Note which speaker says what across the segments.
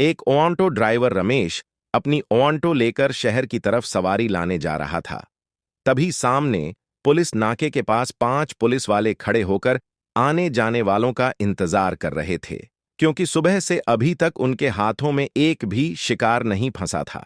Speaker 1: एक auto driver Ramesh अपनी auto लेकर शहर की तरफ सवारी लाने जा रहा था। तभी सामने पुलिस नाके के पास 5 पुलिस वाले खड़े होकर आने जाने वालों का इंतजार कर रहे थे, क्योंकि सुबह से अभी तक उनके हाथों में एक भी शिकार नहीं फंसा था।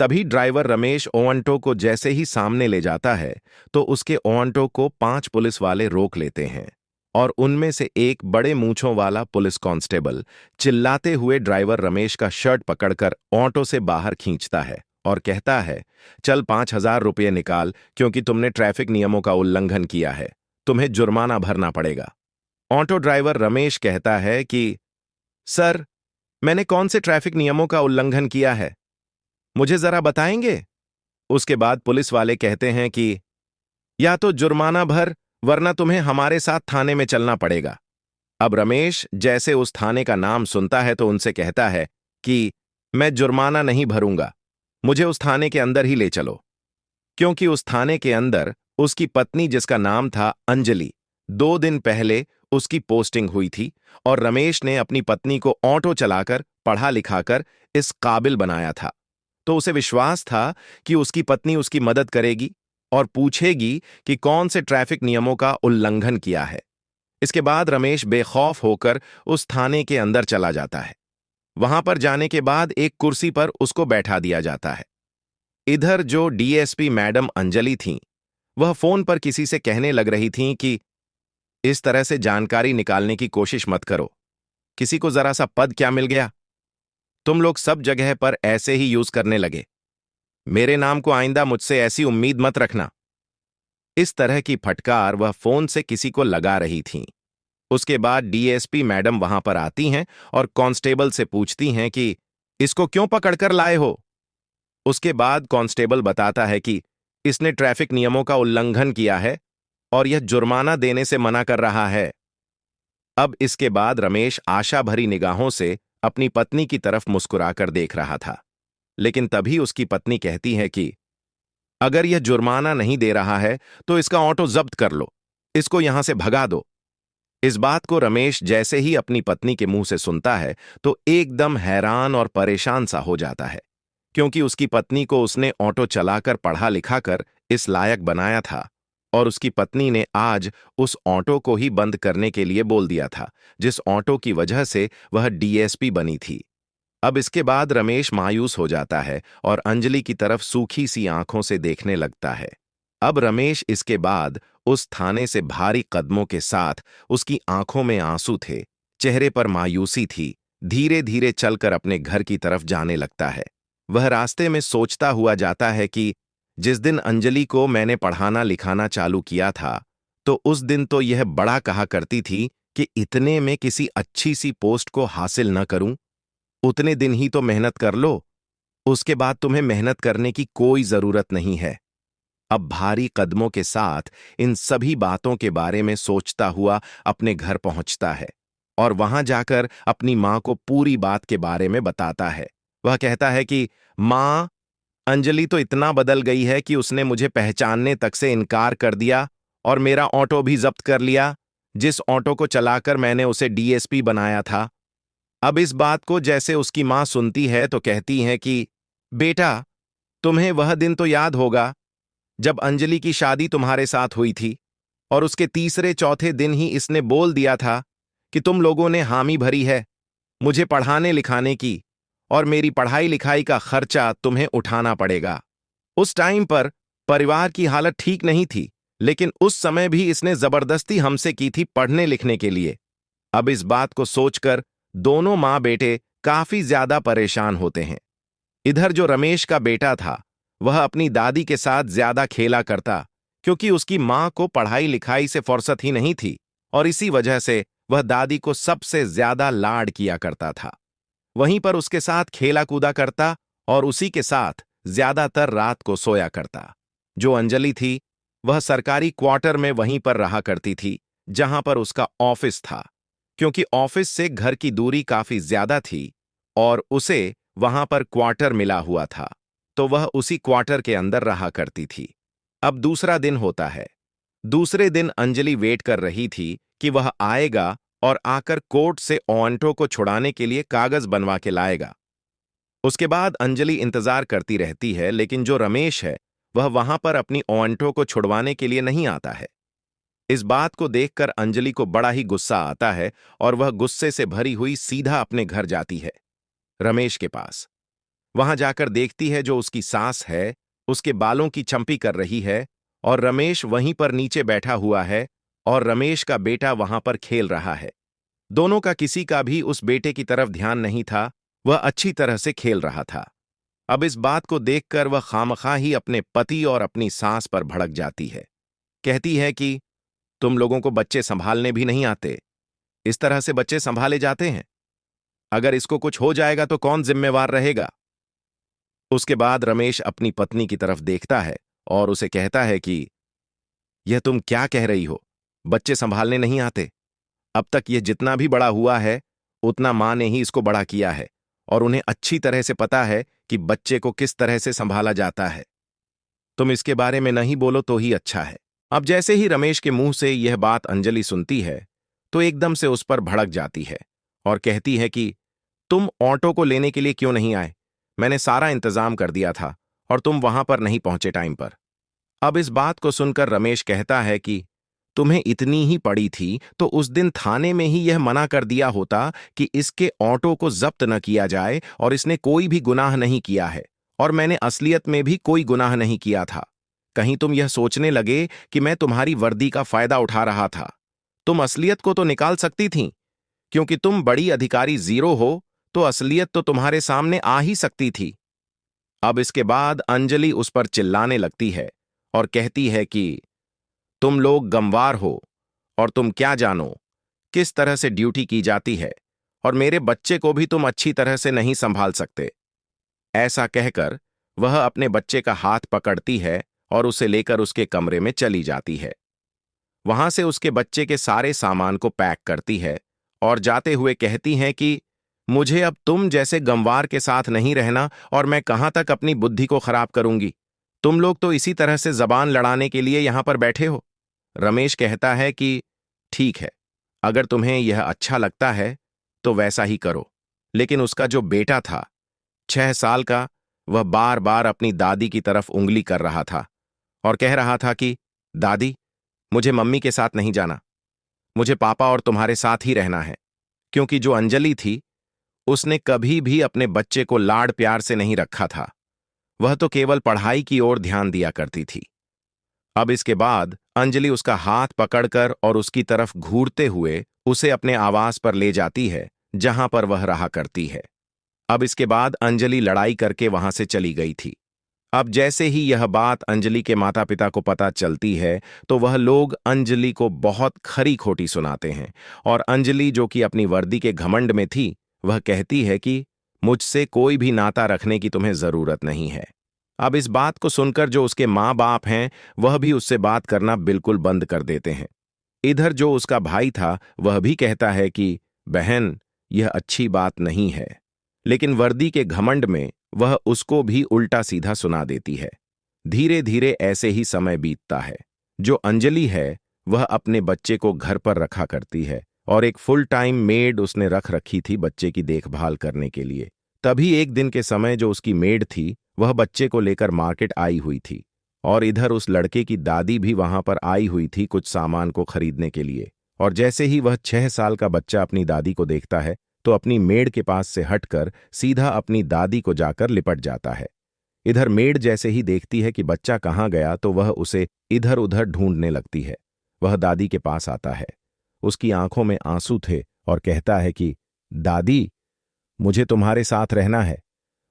Speaker 1: तभी ड्राइवर रमेश ओंटो को जैसे ही सामने ले जाता है तो उसके ओंटो को 5 पुलिस वाले रोक लेते हैं और उनमें से एक बड़े मूंछों वाला पुलिस कांस्टेबल चिल्लाते हुए ड्राइवर रमेश का शर्ट पकड़कर ऑटो से बाहर खींचता है और कहता है, चल 5,000 रुपये निकाल, क्योंकि तुमने ट्रैफिक नियमों का उल्लंघन किया है, तुम्हें जुर्माना भरना पड़ेगा। ऑटो ड्राइवर रमेश कहता है कि सर, मैंने कौन से ट्रैफिक नियमों का उल्लंघन किया है, मुझे जरा बताएंगे। उसके बाद पुलिस वाले कहते हैं कि या तो जुर्माना भर, वरना तुम्हें हमारे साथ थाने में चलना पड़ेगा। अब रमेश जैसे उस थाने का नाम सुनता है तो उनसे कहता है कि मैं जुर्माना नहीं भरूंगा, मुझे उस थाने के अंदर ही ले चलो। क्योंकि उस थाने के अंदर उसकी पत्नी, जिसका नाम था अंजलि, 2 दिन पहले उसकी पोस्टिंग हुई थी और रमेश ने अपनी पत्नी को ऑटो चलाकर पढ़ा लिखाकर इस काबिल बनाया था। तो उसे विश्वास था कि उसकी पत्नी उसकी मदद करेगी और पूछेगी कि कौन से ट्रैफिक नियमों का उल्लंघन किया है। इसके बाद रमेश बेखौफ होकर उस थाने के अंदर चला जाता है। वहां पर जाने के बाद एक कुर्सी पर उसको बैठा दिया जाता है। इधर जो डीएसपी मैडम अंजलि थीं, वह फोन पर किसी से कहने लग रही थीं कि इस तरह से जानकारी निकालने की कोशिश मत करो, किसी को जरा सा पद क्या मिल गया, तुम लोग सब जगह पर ऐसे ही यूज करने लगे, मेरे नाम को आइंदा मुझसे ऐसी उम्मीद मत रखना। इस तरह की फटकार वह फोन से किसी को लगा रही थीं। उसके बाद डीएसपी मैडम वहां पर आती हैं और कांस्टेबल से पूछती हैं कि इसको क्यों पकड़कर लाए हो। उसके बाद कांस्टेबल बताता है कि इसने ट्रैफिक नियमों का उल्लंघन किया है और यह जुर्माना देने से मना कर रहा है। अब इसके बाद रमेश आशा भरी निगाहों से अपनी पत्नी की तरफ मुस्कुराकर देख रहा था, लेकिन तभी उसकी पत्नी कहती है कि अगर यह जुर्माना नहीं दे रहा है तो इसका ऑटो जब्त कर लो, इसको यहां से भगा दो। इस बात को रमेश जैसे ही अपनी पत्नी के मुंह से सुनता है तो एकदम हैरान और परेशान सा हो जाता है, क्योंकि उसकी पत्नी को उसने ऑटो चलाकर पढ़ा लिखाकर इस लायक बनाया था और उसकी पत्नी ने आज उस ऑटो को ही बंद करने के लिए बोल दिया था, जिस ऑटो की वजह से वह डीएसपी बनी थी। अब इसके बाद रमेश मायूस हो जाता है और अंजलि की तरफ सूखी सी आंखों से देखने लगता है। अब रमेश इसके बाद उस थाने से भारी कदमों के साथ, उसकी आंखों में आंसू थे, चेहरे पर मायूसी थी, धीरे धीरे चलकर अपने घर की तरफ जाने लगता है। वह रास्ते में सोचता हुआ जाता है कि जिस दिन अंजलि को मैंने पढ़ाना लिखाना चालू किया था, तो उस दिन तो यह बड़ा कहा करती थी कि इतने में किसी अच्छी सी पोस्ट को हासिल न करूं, उतने दिन ही तो मेहनत कर लो, उसके बाद तुम्हें मेहनत करने की कोई जरूरत नहीं है। अब भारी कदमों के साथ इन सभी बातों के बारे में सोचता हुआ अपने घर पहुंचता है और वहां जाकर अपनी मां को पूरी बात के बारे में बताता है। वह कहता है कि मां, अंजलि तो इतना बदल गई है कि उसने मुझे पहचानने तक से इनकार कर दिया और मेरा ऑटो भी जब्त कर लिया, जिस ऑटो को चलाकर मैंने उसे डीएसपी बनाया था। अब इस बात को जैसे उसकी मां सुनती है तो कहती है कि बेटा, तुम्हें वह दिन तो याद होगा जब अंजलि की शादी तुम्हारे साथ हुई थी और उसके तीसरे चौथे दिन ही इसने बोल दिया था कि तुम लोगों ने हामी भरी है मुझे पढ़ाने लिखाने की और मेरी पढ़ाई लिखाई का खर्चा तुम्हें उठाना पड़ेगा। उस टाइम पर परिवार की हालत ठीक नहीं थी, लेकिन उस समय भी इसने जबरदस्ती हमसे की थी पढ़ने लिखने के लिए। अब इस बात को सोचकर दोनों मां बेटे काफी ज्यादा परेशान होते हैं। इधर जो रमेश का बेटा था, वह अपनी दादी के साथ ज्यादा खेला करता, क्योंकि उसकी मां को पढ़ाई लिखाई से फुर्सत ही नहीं थी और इसी वजह से वह दादी को सबसे ज्यादा लाड किया करता था। वहीं पर उसके साथ खेला कूदा करता और उसी के साथ ज्यादातर रात को सोया करता। जो अंजलि थी, वह सरकारी क्वार्टर में वहीं पर रहा करती थी जहां पर उसका ऑफिस था, क्योंकि ऑफिस से घर की दूरी काफी ज्यादा थी और उसे वहां पर क्वार्टर मिला हुआ था, तो वह उसी क्वार्टर के अंदर रहा करती थी। अब दूसरा दिन होता है। दूसरे दिन अंजलि वेट कर रही थी कि वह आएगा और आकर कोर्ट से ऑंटो को छुड़ाने के लिए कागज बनवा के लाएगा। उसके बाद अंजलि इंतजार करती रहती है, लेकिन जो रमेश है वह वहां पर अपनी ऑंटो को छुड़वाने के लिए नहीं आता है। इस बात को देखकर अंजलि को बड़ा ही गुस्सा आता है और वह गुस्से से भरी हुई सीधा अपने घर जाती है, रमेश के पास। वहां जाकर देखती है जो उसकी सास है उसके बालों की चंपी कर रही है और रमेश वहीं पर नीचे बैठा हुआ है और रमेश का बेटा वहां पर खेल रहा है। दोनों का किसी का भी उस बेटे की तरफ ध्यान नहीं था, वह अच्छी तरह से खेल रहा था। अब इस बात को देखकर वह खामखा ही अपने पति और अपनी सास पर भड़क जाती है। कहती है कि तुम लोगों को बच्चे संभालने भी नहीं आते, इस तरह से बच्चे संभाले जाते हैं? अगर इसको कुछ हो जाएगा तो कौन जिम्मेवार रहेगा? उसके बाद रमेश अपनी पत्नी की तरफ देखता है और उसे कहता है कि यह तुम क्या कह रही हो, बच्चे संभालने नहीं आते? अब तक यह जितना भी बड़ा हुआ है उतना मां ने ही इसको बड़ा किया है और उन्हें अच्छी तरह से पता है कि बच्चे को किस तरह से संभाला जाता है। तुम इसके बारे में नहीं बोलो तो ही अच्छा है। अब जैसे ही रमेश के मुंह से यह बात अंजलि सुनती है तो एकदम से उस पर भड़क जाती है और कहती है कि तुम ऑटो को लेने के लिए क्यों नहीं आए? मैंने सारा इंतजाम कर दिया था और तुम वहां पर नहीं पहुंचे टाइम पर। अब इस बात को सुनकर रमेश कहता है कि तुम्हें इतनी ही पड़ी थी तो उस दिन थाने में ही यह मना कर दिया होता कि इसके ऑटो को जब्त न किया जाए और इसने कोई भी गुनाह नहीं किया है और मैंने असलियत में भी कोई गुनाह नहीं किया था। कहीं तुम यह सोचने लगे कि मैं तुम्हारी वर्दी का फायदा उठा रहा था। तुम असलियत को तो निकाल सकती थीं, क्योंकि तुम बड़ी अधिकारी जीरो हो तो असलियत तो तुम्हारे सामने आ ही सकती थी। अब इसके बाद अंजलि उस पर चिल्लाने लगती है और कहती है कि तुम लोग गंवार हो और तुम क्या जानो किस तरह से ड्यूटी की जाती है और मेरे बच्चे को भी तुम अच्छी तरह से नहीं संभाल सकते। ऐसा कहकर वह अपने बच्चे का हाथ पकड़ती है और उसे लेकर उसके कमरे में चली जाती है। वहां से उसके बच्चे के सारे सामान को पैक करती है और जाते हुए कहती हैं कि मुझे अब तुम जैसे गंवार के साथ नहीं रहना और मैं कहां तक अपनी बुद्धि को खराब करूंगी। तुम लोग तो इसी तरह से जबान लड़ाने के लिए यहां पर बैठे हो। रमेश कहता है कि ठीक है, अगर तुम्हें यह अच्छा लगता है तो वैसा ही करो। लेकिन उसका जो बेटा था 6 साल का, वह बार बार अपनी दादी की तरफ उंगली कर रहा था और कह रहा था कि दादी, मुझे मम्मी के साथ नहीं जाना, मुझे पापा और तुम्हारे साथ ही रहना है। क्योंकि जो अंजलि थी उसने कभी भी अपने बच्चे को लाड़ प्यार से नहीं रखा था, वह तो केवल पढ़ाई की ओर ध्यान दिया करती थी। अब इसके बाद अंजलि उसका हाथ पकड़कर और उसकी तरफ घूरते हुए उसे अपने आवास पर ले जाती है जहां पर वह रहा करती है। अब इसके बाद अंजलि लड़ाई करके वहां से चली गई थी। अब जैसे ही यह बात अंजलि के माता पिता को पता चलती है तो वह लोग अंजलि को बहुत खरी खोटी सुनाते हैं और अंजलि, जो कि अपनी वर्दी के घमंड में थी, वह कहती है कि मुझसे कोई भी नाता रखने की तुम्हें जरूरत नहीं है। अब इस बात को सुनकर जो उसके माँ बाप हैं वह भी उससे बात करना बिल्कुल बंद कर देते हैं। इधर जो उसका भाई था वह भी कहता है कि बहन, यह अच्छी बात नहीं है, लेकिन वर्दी के घमंड में वह उसको भी उल्टा सीधा सुना देती है। धीरे धीरे ऐसे ही समय बीतता है। जो अंजलि है वह अपने बच्चे को घर पर रखा करती है और एक फुल टाइम मेड उसने रख रखी थी बच्चे की देखभाल करने के लिए। तभी एक दिन के समय जो उसकी मेड थी वह बच्चे को लेकर मार्केट आई हुई थी और इधर उस लड़के की दादी भी वहां पर आई हुई थी कुछ सामान को खरीदने के लिए। और जैसे ही वह 6 साल का बच्चा अपनी दादी को देखता है तो अपनी मेड के पास से हटकर सीधा अपनी दादी को जाकर लिपट जाता है। इधर मेड जैसे ही देखती है कि बच्चा कहाँ गया तो वह उसे इधर उधर ढूंढने लगती है। वह दादी के पास आता है, उसकी आंखों में आंसू थे और कहता है कि दादी, मुझे तुम्हारे साथ रहना है,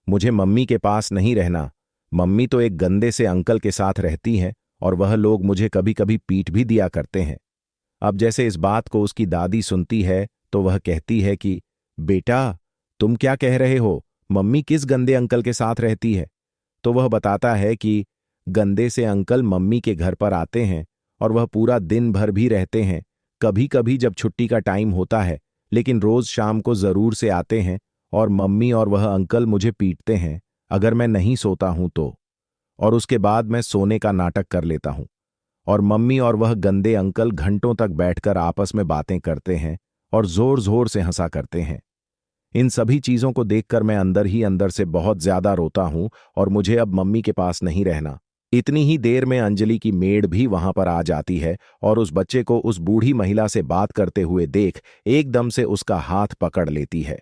Speaker 1: मुझे मम्मी के पास नहीं रहना। मम्मी तो एक गंदे से अंकल के साथ रहती हैं और वह लोग मुझे कभी कभी पीट भी दिया करते हैं। अब जैसे इस बात को उसकी दादी सुनती है तो वह कहती है कि बेटा, तुम क्या कह रहे हो? मम्मी किस गंदे अंकल के साथ रहती है? तो वह बताता है कि गंदे से अंकल मम्मी के घर पर आते हैं और वह पूरा दिन भर भी रहते हैं, कभी कभी जब छुट्टी का टाइम होता है, लेकिन रोज शाम को जरूर से आते हैं और मम्मी और वह अंकल मुझे पीटते हैं अगर मैं नहीं सोता हूं तो। और उसके बाद मैं सोने का नाटक कर लेता हूं और मम्मी और वह गंदे अंकल घंटों तक बैठकर आपस में बातें करते हैं और जोर जोर से हंसा करते हैं। इन सभी चीजों को देखकर मैं अंदर ही अंदर से बहुत ज्यादा रोता हूं और मुझे अब मम्मी के पास नहीं रहना। इतनी ही देर में अंजलि की मेड भी वहां पर आ जाती है और उस बच्चे को उस बूढ़ी महिला से बात करते हुए देख एकदम से उसका हाथ पकड़ लेती है।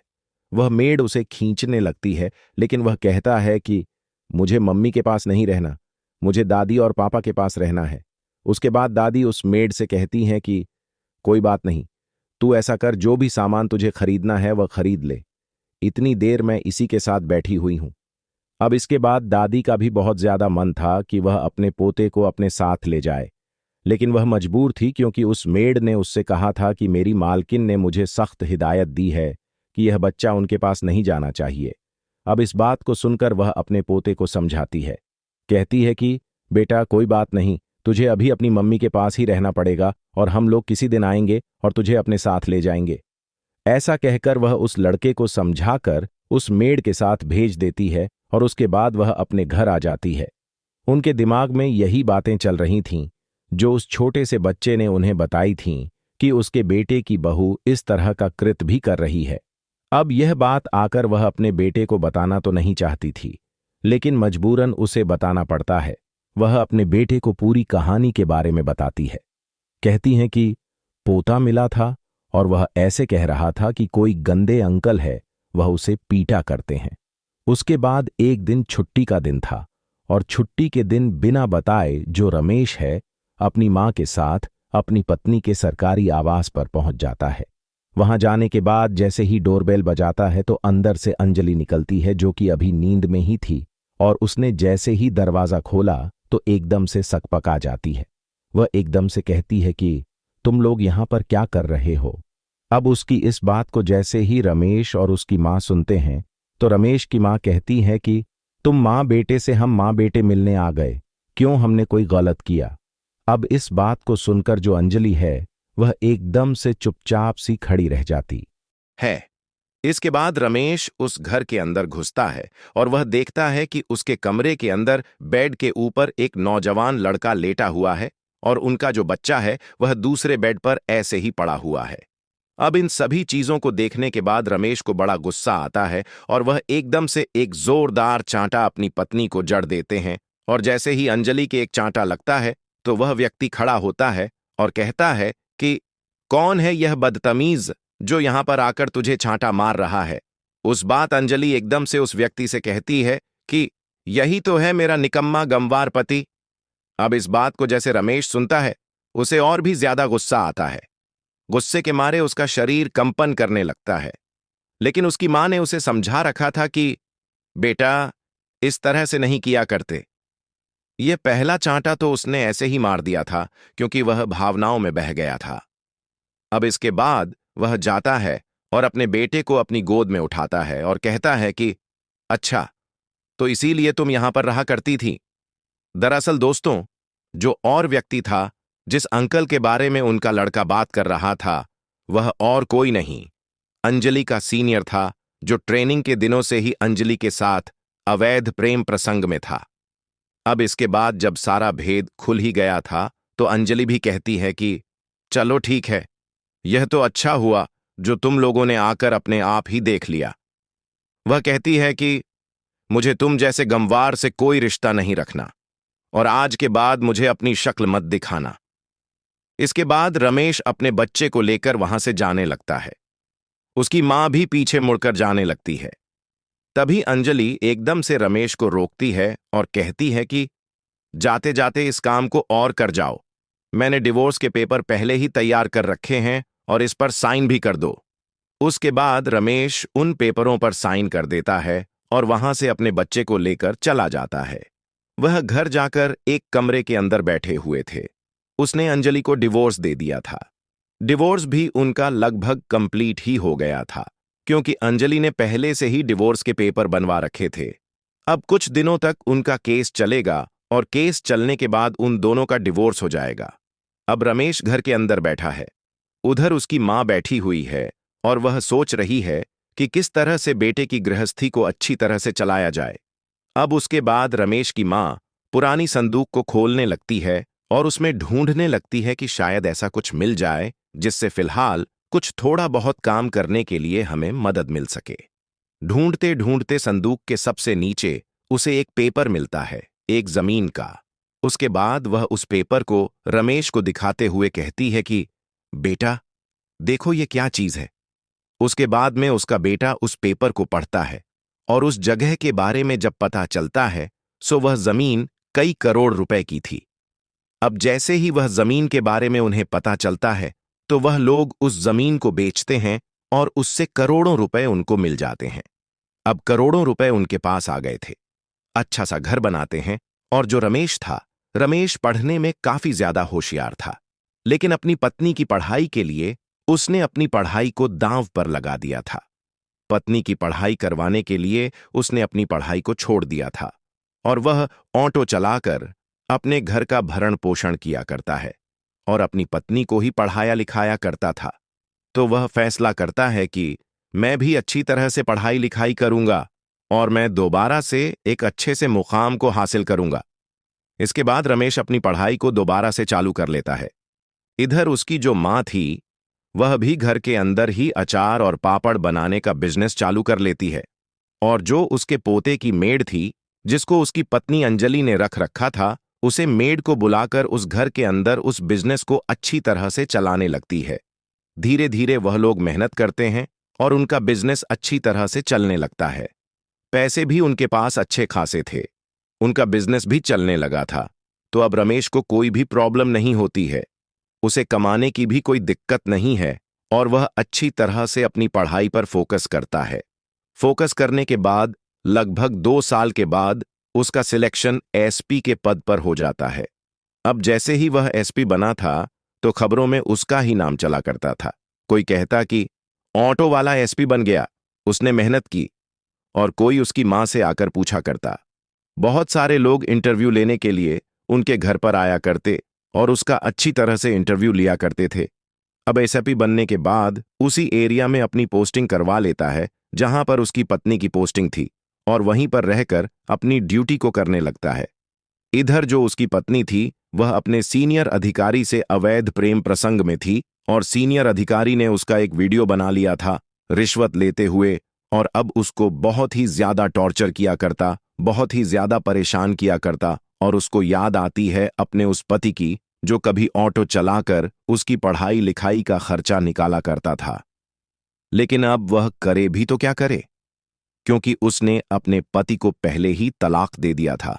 Speaker 1: वह मेड उसे खींचने लगती है, लेकिन वह कहता है कि मुझे मम्मी के पास नहीं रहना, मुझे दादी और पापा के पास रहना है। उसके बाद दादी उस मेड से कहती हैं कि कोई बात नहीं, तू ऐसा कर, जो भी सामान तुझे खरीदना है वह खरीद ले, इतनी देर मैं इसी के साथ बैठी हुई हूं। अब इसके बाद दादी का भी बहुत ज्यादा मन था कि वह अपने पोते को अपने साथ ले जाए, लेकिन वह मजबूर थी क्योंकि उस मेड ने उससे कहा था कि मेरी मालकिन ने मुझे सख्त हिदायत दी है कि यह बच्चा उनके पास नहीं जाना चाहिए। अब इस बात को सुनकर वह अपने पोते को समझाती है, कहती है कि बेटा कोई बात नहीं, तुझे अभी अपनी मम्मी के पास ही रहना पड़ेगा और हम लोग किसी दिन आएंगे और तुझे अपने साथ ले जाएंगे। ऐसा कहकर वह उस लड़के को समझाकर उस मेड के साथ भेज देती है और उसके बाद वह अपने घर आ जाती है। उनके दिमाग में यही बातें चल रही थीं जो उस छोटे से बच्चे ने उन्हें बताई थीं कि उसके बेटे की बहू इस तरह का कृत्य भी कर रही है। अब यह बात आकर वह अपने बेटे को बताना तो नहीं चाहती थी, लेकिन मजबूरन उसे बताना पड़ता है। वह अपने बेटे को पूरी कहानी के बारे में बताती है। कहती हैं कि पोता मिला था और वह ऐसे कह रहा था कि कोई गंदे अंकल है, वह उसे पीटा करते हैं। उसके बाद एक दिन छुट्टी का दिन था और छुट्टी के दिन बिना बताए जो रमेश है अपनी मां के साथ अपनी पत्नी के सरकारी आवास पर पहुंच जाता है। वहां जाने के बाद जैसे ही डोरबेल बजाता है तो अंदर से अंजलि निकलती है, जो कि अभी नींद में ही थी, और उसने जैसे ही दरवाजा खोला तो एकदम से सकपका जाती है। वह एकदम से कहती है कि तुम लोग यहां पर क्या कर रहे हो। अब उसकी इस बात को जैसे ही रमेश और उसकी मां सुनते हैं तो रमेश की मां कहती है कि तुम मां बेटे से हम मां बेटे मिलने आ गए, क्यों हमने कोई गलत किया। अब इस बात को सुनकर जो अंजलि है वह एकदम से चुपचाप सी खड़ी रह जाती है। इसके बाद रमेश उस घर के अंदर घुसता है और वह देखता है कि उसके कमरे के अंदर बेड के ऊपर एक नौजवान लड़का लेटा हुआ है और उनका जो बच्चा है वह दूसरे बेड पर ऐसे ही पड़ा हुआ है। अब इन सभी चीजों को देखने के बाद रमेश को बड़ा गुस्सा आता है और वह एकदम से एक जोरदार चांटा अपनी पत्नी को जड़ देते हैं, और जैसे ही अंजलि के एक चांटा लगता है तो वह व्यक्ति खड़ा होता है और कहता है कि कौन है यह बदतमीज जो यहां पर आकर तुझे छांटा मार रहा है। उस बात अंजलि एकदम से उस व्यक्ति से कहती है कि यही तो है मेरा निकम्मा गंवार पति। अब इस बात को जैसे रमेश सुनता है उसे और भी ज्यादा गुस्सा आता है। गुस्से के मारे उसका शरीर कंपन करने लगता है, लेकिन उसकी मां ने उसे समझा रखा था कि बेटा इस तरह से नहीं किया करते। यह पहला चांटा तो उसने ऐसे ही मार दिया था क्योंकि वह भावनाओं में बह गया था। अब इसके बाद वह जाता है और अपने बेटे को अपनी गोद में उठाता है और कहता है कि अच्छा, तो इसीलिए तुम यहां पर रहा करती थी। दरअसल दोस्तों, जो और व्यक्ति था जिस अंकल के बारे में उनका लड़का बात कर रहा था वह और कोई नहीं, अंजलि का सीनियर था, जो ट्रेनिंग के दिनों से ही अंजलि के साथ अवैध प्रेम प्रसंग में था। अब इसके बाद जब सारा भेद खुल ही गया था तो अंजलि भी कहती है कि चलो ठीक है, यह तो अच्छा हुआ जो तुम लोगों ने आकर अपने आप ही देख लिया। वह कहती है कि मुझे तुम जैसे गंवार से कोई रिश्ता नहीं रखना और आज के बाद मुझे अपनी शक्ल मत दिखाना। इसके बाद रमेश अपने बच्चे को लेकर वहां से जाने लगता है। उसकी मां भी पीछे मुड़कर जाने लगती है। तभी अंजलि एकदम से रमेश को रोकती है और कहती है कि जाते जाते इस काम को और कर जाओ। मैंने डिवोर्स के पेपर पहले ही तैयार कर रखे हैं और इस पर साइन भी कर दो। उसके बाद रमेश उन पेपरों पर साइन कर देता है और वहां से अपने बच्चे को लेकर चला जाता है। वह घर जाकर एक कमरे के अंदर बैठे हुए थे। उसने अंजलि को डिवोर्स दे दिया था। डिवोर्स भी उनका लगभग कंप्लीट ही हो गया था क्योंकि अंजलि ने पहले से ही डिवोर्स के पेपर बनवा रखे थे। अब कुछ दिनों तक उनका केस चलेगा और केस चलने के बाद उन दोनों का डिवोर्स हो जाएगा। अब रमेश घर के अंदर बैठा है, उधर उसकी मां बैठी हुई है और वह सोच रही है कि किस तरह से बेटे की गृहस्थी को अच्छी तरह से चलाया जाए। अब उसके बाद रमेश की मां पुरानी संदूक को खोलने लगती है और उसमें ढूंढने लगती है कि शायद ऐसा कुछ मिल जाए जिससे फिलहाल कुछ थोड़ा बहुत काम करने के लिए हमें मदद मिल सके। ढूंढते ढूंढते संदूक के सबसे नीचे उसे एक पेपर मिलता है, एक जमीन का। उसके बाद वह उस पेपर को रमेश को दिखाते हुए कहती है कि बेटा, देखो ये क्या चीज है। उसके बाद में उसका बेटा उस पेपर को पढ़ता है और उस जगह के बारे में जब पता चलता है सो वह जमीन कई करोड़ रुपए की थी। अब जैसे ही वह जमीन के बारे में उन्हें पता चलता है तो वह लोग उस जमीन को बेचते हैं और उससे करोड़ों रुपए उनको मिल जाते हैं। अब करोड़ों रुपए उनके पास आ गए थे। अच्छा सा घर बनाते हैं। और जो रमेश था, रमेश पढ़ने में काफी ज्यादा होशियार था, लेकिन अपनी पत्नी की पढ़ाई के लिए उसने अपनी पढ़ाई को दांव पर लगा दिया था। पत्नी की पढ़ाई करवाने के लिए उसने अपनी पढ़ाई को छोड़ दिया था और वह ऑटो चलाकर अपने घर का भरण पोषण किया करता है और अपनी पत्नी को ही पढ़ाया लिखाया करता था। तो वह फैसला करता है कि मैं भी अच्छी तरह से पढ़ाई लिखाई करूंगा और मैं दोबारा से एक अच्छे से मुकाम को हासिल करूंगा। इसके बाद रमेश अपनी पढ़ाई को दोबारा से चालू कर लेता है। इधर उसकी जो मां थी वह भी घर के अंदर ही अचार और पापड़ बनाने का बिजनेस चालू कर लेती है और जो उसके पोते की मेड थी, जिसको उसकी पत्नी अंजलि ने रख रखा था, उसे मेड को बुलाकर उस घर के अंदर उस बिजनेस को अच्छी तरह से चलाने लगती है। धीरे धीरे वह लोग मेहनत करते हैं और उनका बिजनेस अच्छी तरह से चलने लगता है। पैसे भी उनके पास अच्छे खासे थे, उनका बिजनेस भी चलने लगा था। तो अब रमेश को कोई भी प्रॉब्लम नहीं होती है, उसे कमाने की भी कोई दिक्कत नहीं है और वह अच्छी तरह से अपनी पढ़ाई पर फोकस करता है। फोकस करने के बाद लगभग 2 साल के बाद उसका सिलेक्शन एसपी के पद पर हो जाता है। अब जैसे ही वह एसपी बना था तो खबरों में उसका ही नाम चला करता था। कोई कहता कि ऑटो वाला एसपी बन गया, उसने मेहनत की। और कोई उसकी मां से आकर पूछा करता। बहुत सारे लोग इंटरव्यू लेने के लिए उनके घर पर आया करते और उसका अच्छी तरह से इंटरव्यू लिया करते थे। अब एसपी बनने के बाद उसी एरिया में अपनी पोस्टिंग करवा लेता है जहां पर उसकी पत्नी की पोस्टिंग थी और वहीं पर रहकर अपनी ड्यूटी को करने लगता है। इधर जो उसकी पत्नी थी वह अपने सीनियर अधिकारी से अवैध प्रेम प्रसंग में थी और सीनियर अधिकारी ने उसका एक वीडियो बना लिया था रिश्वत लेते हुए और अब उसको बहुत ही ज्यादा टॉर्चर किया करता, बहुत ही ज्यादा परेशान किया करता और उसको याद आती है अपने उस पति की जो कभी ऑटो चलाकर उसकी पढ़ाई लिखाई का खर्चा निकाला करता था। लेकिन अब वह करे भी तो क्या करे, क्योंकि उसने अपने पति को पहले ही तलाक दे दिया था।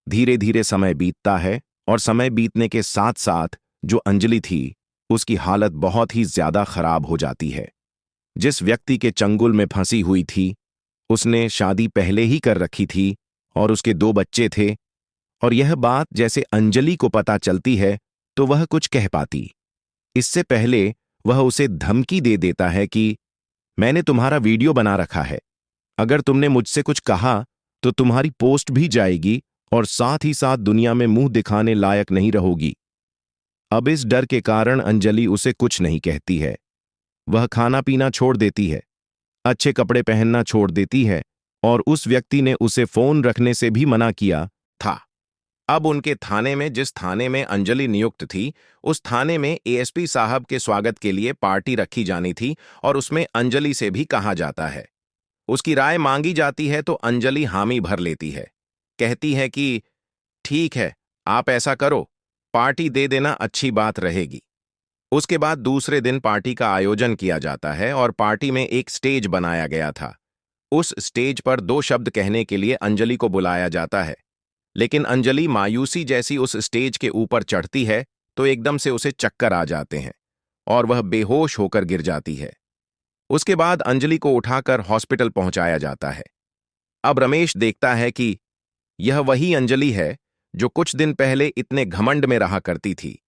Speaker 1: धीरे धीरे समय बीतता है और समय बीतने के साथ साथ जो अंजलि थी उसकी हालत बहुत ही ज्यादा खराब हो जाती है। जिस व्यक्ति के चंगुल में फंसी हुई थी उसने शादी पहले ही कर रखी थी और उसके 2 बच्चे थे और यह बात जैसे अंजलि को पता चलती है तो वह कुछ कह पाती। इससे पहले वह उसे धमकी दे देता है कि मैंने तुम्हारा वीडियो बना रखा है, अगर तुमने मुझसे कुछ कहा तो तुम्हारी पोस्ट भी जाएगी और साथ ही साथ दुनिया में मुंह दिखाने लायक नहीं रहोगी। अब इस डर के कारण अंजलि उसे कुछ नहीं कहती है। वह खाना पीना छोड़ देती है, अच्छे कपड़े पहनना छोड़ देती है और उस व्यक्ति ने उसे फोन रखने से भी मना किया था। अब उनके थाने में, जिस थाने में अंजलि नियुक्त थी, उस थाने में एएसपी साहब के स्वागत के लिए पार्टी रखी जानी थी और उसमें अंजलि से भी कहा जाता है। उसकी राय मांगी जाती है तो अंजलि हामी भर लेती है, कहती है कि ठीक है, आप ऐसा करो, पार्टी दे देना, अच्छी बात रहेगी। उसके बाद दूसरे दिन पार्टी का आयोजन किया जाता है और पार्टी में एक स्टेज बनाया गया था। उस स्टेज पर 2 शब्द कहने के लिए अंजलि को बुलाया जाता है, लेकिन अंजलि मायूसी जैसी उस स्टेज के ऊपर चढ़ती है तो एकदम से उसे चक्कर आ जाते हैं और वह बेहोश होकर गिर जाती है। उसके बाद अंजलि को उठाकर हॉस्पिटल पहुंचाया जाता है। अब रमेश देखता है कि यह वही अंजलि है जो कुछ दिन पहले इतने घमंड में रहा करती थी।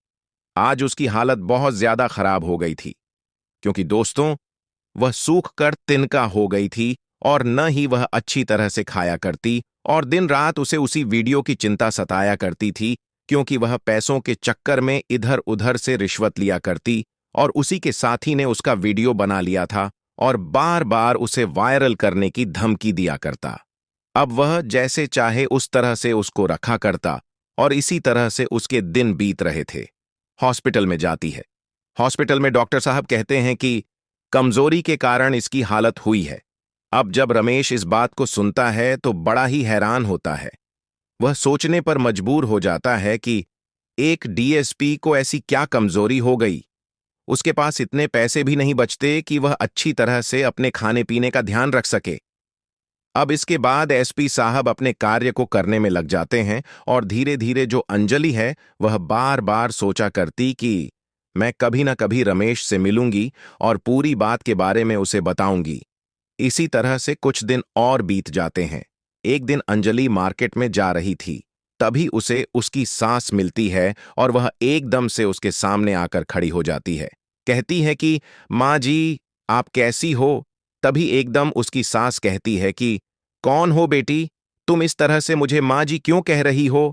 Speaker 1: आज उसकी हालत बहुत ज्यादा खराब हो गई थी, क्योंकि दोस्तों, वह सूख कर तिनका हो गई थी और न ही वह अच्छी तरह से खाया करती और दिन रात उसे उसी वीडियो की चिंता सताया करती थी, क्योंकि वह पैसों के चक्कर में इधर उधर से रिश्वत लिया करती और उसी के साथी ने उसका वीडियो बना लिया था और बार बार उसे वायरल करने की धमकी दिया करता। अब वह जैसे चाहे उस तरह से उसको रखा करता और इसी तरह से उसके दिन बीत रहे थे। हॉस्पिटल में जाती है। हॉस्पिटल में डॉक्टर साहब कहते हैं कि कमजोरी के कारण इसकी हालत हुई है। अब जब रमेश इस बात को सुनता है तो बड़ा ही हैरान होता है। वह सोचने पर मजबूर हो जाता है कि एक डीएसपी को ऐसी क्या कमजोरी हो गई। उसके पास इतने पैसे भी नहीं बचते कि वह अच्छी तरह से अपने खाने पीने का ध्यान रख सके। अब इसके बाद एसपी साहब अपने कार्य को करने में लग जाते हैं और धीरे धीरे जो अंजलि है वह बार बार सोचा करती कि मैं कभी ना कभी रमेश से मिलूंगी और पूरी बात के बारे में उसे बताऊंगी। इसी तरह से कुछ दिन और बीत जाते हैं। एक दिन अंजलि मार्केट में जा रही थी, तभी उसे उसकी सास मिलती है और वह एकदम से उसके सामने आकर खड़ी हो जाती है। कहती है कि माँ जी, आप कैसी हो? तभी एकदम उसकी सास कहती है कि कौन हो बेटी, तुम इस तरह से मुझे माँ जी क्यों कह रही हो?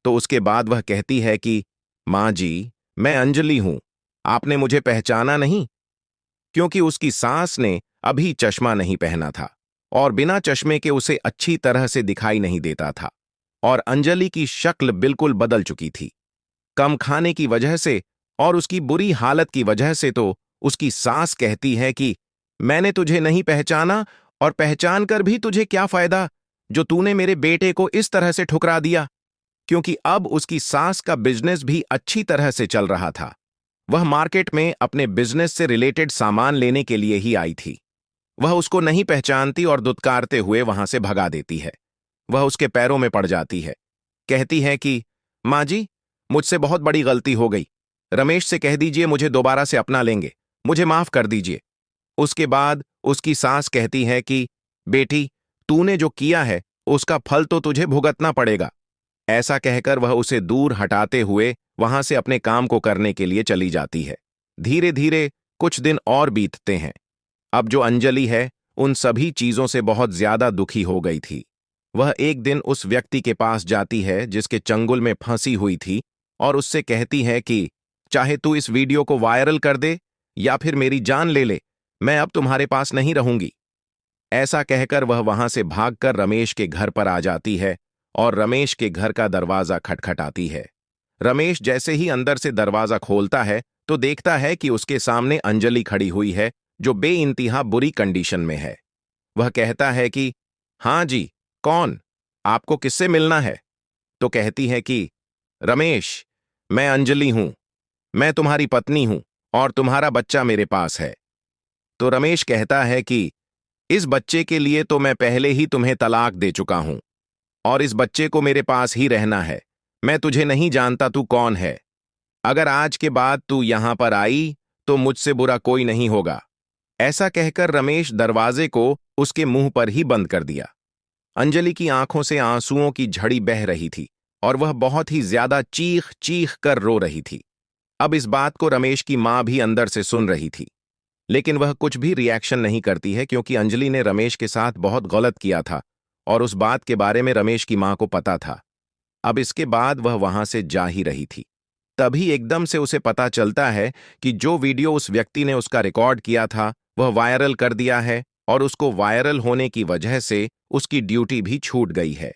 Speaker 1: तो उसके बाद वह कहती है कि माँ जी, मैं अंजलि हूं, आपने मुझे पहचाना नहीं? क्योंकि उसकी सास ने अभी चश्मा नहीं पहना था और बिना चश्मे के उसे अच्छी तरह से दिखाई नहीं देता था और अंजलि की शक्ल बिल्कुल बदल चुकी थी। कम खाने की वजह से और उसकी बुरी हालत की वजह से तो उसकी सास कहती है कि मैंने तुझे नहीं पहचाना और पहचान कर भी तुझे क्या फायदा, जो तूने मेरे बेटे को इस तरह से ठुकरा दिया। क्योंकि अब उसकी सास का बिजनेस भी अच्छी तरह से चल रहा था। वह मार्केट में अपने बिजनेस से रिलेटेड सामान लेने के लिए ही आई थी। वह उसको नहीं पहचानती और दुत्कारते हुए वहां से भगा देती है। वह उसके पैरों में पड़ जाती है। कहती है कि माँ जी, मुझसे बहुत बड़ी गलती हो गई। रमेश से कह दीजिए मुझे दोबारा से अपना लेंगे, मुझे माफ कर दीजिए। उसके बाद उसकी सास कहती है कि बेटी, तूने जो किया है उसका फल तो तुझे भुगतना पड़ेगा। ऐसा कहकर वह उसे दूर हटाते हुए वहां से अपने काम को करने के लिए चली जाती है। धीरे धीरे कुछ दिन और बीतते हैं। अब जो अंजलि है उन सभी चीजों से बहुत ज्यादा दुखी हो गई थी। वह एक दिन उस व्यक्ति के पास जाती है जिसके चंगुल में फंसी हुई थी और उससे कहती है कि चाहे तू इस वीडियो को वायरल कर दे या फिर मेरी जान ले ले, मैं अब तुम्हारे पास नहीं रहूंगी। ऐसा कहकर वह वहां से भागकर रमेश के घर पर आ जाती है और रमेश के घर का दरवाजा खटखटाती है। रमेश जैसे ही अंदर से दरवाजा खोलता है तो देखता है कि उसके सामने अंजलि खड़ी हुई है, जो बेइंतहा बुरी कंडीशन में है। वह कहता है कि हाँ जी, कौन, आपको किससे मिलना है? तो कहती है कि रमेश, मैं अंजलि हूं, मैं तुम्हारी पत्नी हूं और तुम्हारा बच्चा मेरे पास है। तो रमेश कहता है कि इस बच्चे के लिए तो मैं पहले ही तुम्हें तलाक दे चुका हूं और इस बच्चे को मेरे पास ही रहना है। मैं तुझे नहीं जानता तू कौन है। अगर आज के बाद तू यहां पर आई तो मुझसे बुरा कोई नहीं होगा। ऐसा कहकर रमेश दरवाजे को उसके मुंह पर ही बंद कर दिया। अंजलि की आंखों से आंसुओं की झड़ी बह रही थी और वह बहुत ही ज्यादा चीख चीख कर रो रही थी। अब इस बात को रमेश की मां भी अंदर से सुन रही थी, लेकिन वह कुछ भी रिएक्शन नहीं करती है क्योंकि अंजलि ने रमेश के साथ बहुत गलत किया था और उस बात के बारे में रमेश की मां को पता था। अब इसके बाद वह वहां से जा ही रही थी। तभी एकदम से उसे पता चलता है कि जो वीडियो उस व्यक्ति ने उसका रिकॉर्ड किया था वह वायरल कर दिया है और उसको वायरल होने की वजह से उसकी ड्यूटी भी छूट गई है।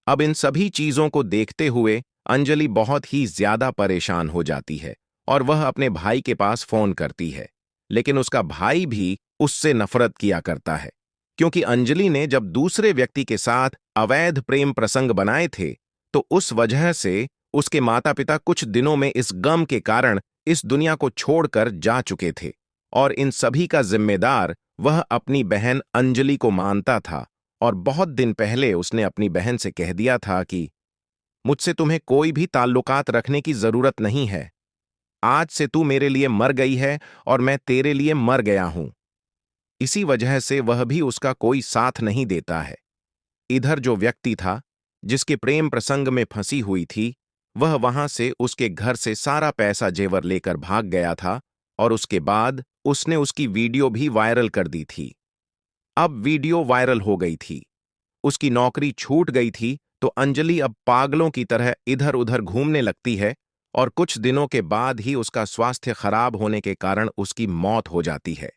Speaker 1: अब इन सभी चीजों को देखते हुए अंजलि बहुत ही ज्यादा परेशान हो जाती है और वह अपने भाई के पास फोन करती है, लेकिन उसका भाई भी उससे नफरत किया करता है क्योंकि अंजलि ने जब दूसरे व्यक्ति के साथ अवैध प्रेम प्रसंग बनाए थे तो उस वजह से उसके माता पिता कुछ दिनों में इस गम के कारण इस दुनिया को छोड़कर जा चुके थे और इन सभी का जिम्मेदार वह अपनी बहन अंजलि को मानता था। और बहुत दिन पहले उसने अपनी बहन से कह दिया था कि मुझसे तुम्हें कोई भी ताल्लुकात रखने की जरूरत नहीं है। आज से तू मेरे लिए मर गई है और मैं तेरे लिए मर गया हूं। इसी वजह से वह भी उसका कोई साथ नहीं देता है। इधर जो व्यक्ति था जिसके प्रेम प्रसंग में फंसी हुई थी, वह वहां से उसके घर से सारा पैसा जेवर लेकर भाग गया था और उसके बाद उसने उसकी वीडियो भी वायरल कर दी थी। अब वीडियो वायरल हो गई थी, उसकी नौकरी छूट गई थी, तो अंजलि अब पागलों की तरह इधर उधर घूमने लगती है और कुछ दिनों के बाद ही उसका स्वास्थ्य खराब होने के कारण उसकी मौत हो जाती है।